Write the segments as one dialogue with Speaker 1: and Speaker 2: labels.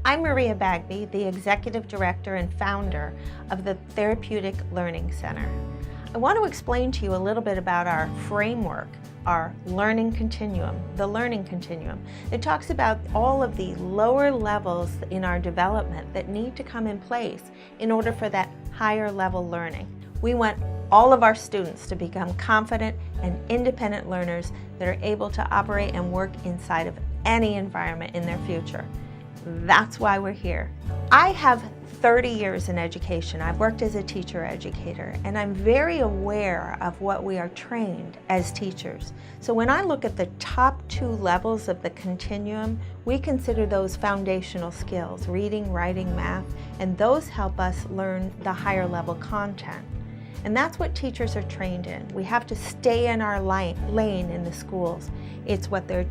Speaker 1: I'm Maria Bagby, the Executive Director and founder of the Therapeutic Learning Center. I want to explain to you a little bit about our framework, our Learning Continuum, the Learning Continuum. It talks about all of the lower levels in our development that need to come in place in order for that higher level learning. We want all of our students to become confident and independent learners that are able to operate and work inside of any environment in their future. That's why we're here. I have 30 years in education. I've worked as a teacher educator, and I'm very aware of what we are trained as teachers. So when I look at the top 2 levels of the continuum, we consider those foundational skills, reading, writing, math, and those help us learn the higher level content. And that's what teachers are trained in. We have to stay in our lane in the schools. It's what they're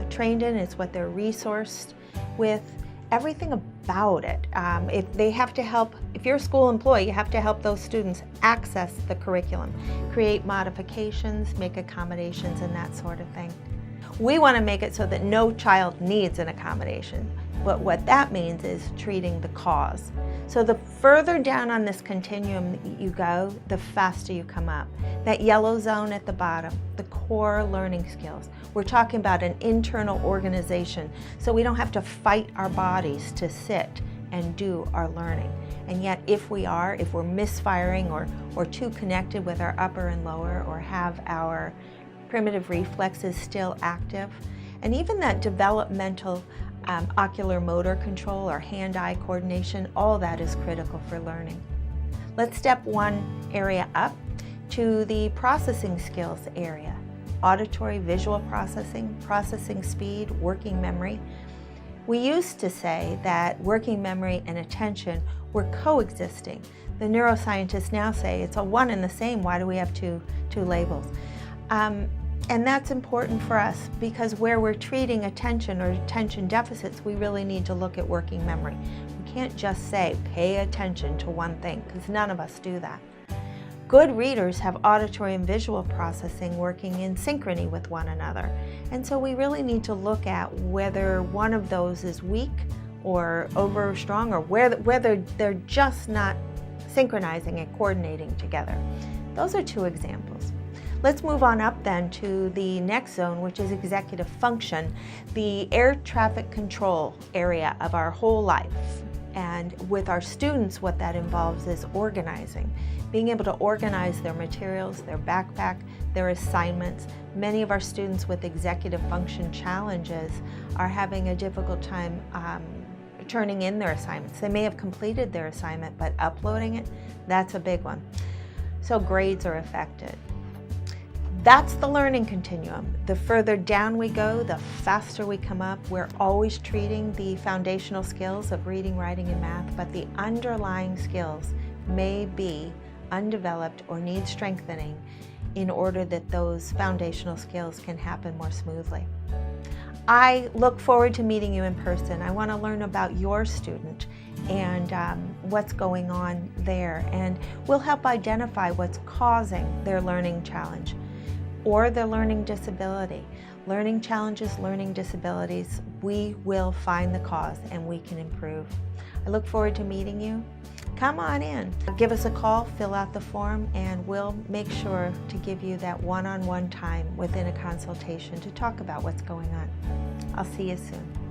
Speaker 1: trained in, it's what they're resourced with, everything about it. If you're a school employee, you have to help those students access the curriculum, create modifications, make accommodations, and that sort of thing. We want to make it so that no child needs an accommodation, but what that means is treating the cause. So the further down on this continuum you go, the faster you come up. That yellow zone at the bottom, the core learning skills. We're talking about an internal organization, so we don't have to fight our bodies to sit and do our learning. And yet if we're misfiring or too connected with our upper and lower, or have our primitive reflexes still active, and even that developmental ocular motor control or hand-eye coordination, all that is critical for learning. Let's step one area up to the processing skills area. Auditory, visual processing, processing speed, working memory. We used to say that working memory and attention were coexisting. The neuroscientists now say it's a one and the same. Why do we have two labels? And that's important for us because where we're treating attention or attention deficits, we really need to look at working memory. We can't just say pay attention to one thing, because none of us do that. Good readers have auditory and visual processing working in synchrony with one another. And so we really need to look at whether one of those is weak or over strong, or whether they're just not synchronizing and coordinating together. Those are 2 examples. Let's move on up then to the next zone, which is executive function, the air traffic control area of our whole life. And with our students, what that involves is organizing, being able to organize their materials, their backpack, their assignments. Many of our students with executive function challenges are having a difficult time turning in their assignments. They may have completed their assignment, but uploading it, that's a big one. So grades are affected. That's the learning continuum. The further down we go, the faster we come up. We're always treating the foundational skills of reading, writing, and math, but the underlying skills may be undeveloped or need strengthening in order that those foundational skills can happen more smoothly. I look forward to meeting you in person. I want to learn about your student and what's going on there, and we'll help identify what's causing their learning challenge or their learning disability. Learning challenges, learning disabilities, we will find the cause and we can improve. I look forward to meeting you. Come on in. Give us a call, fill out the form, and we'll make sure to give you that one-on-one time within a consultation to talk about what's going on. I'll see you soon.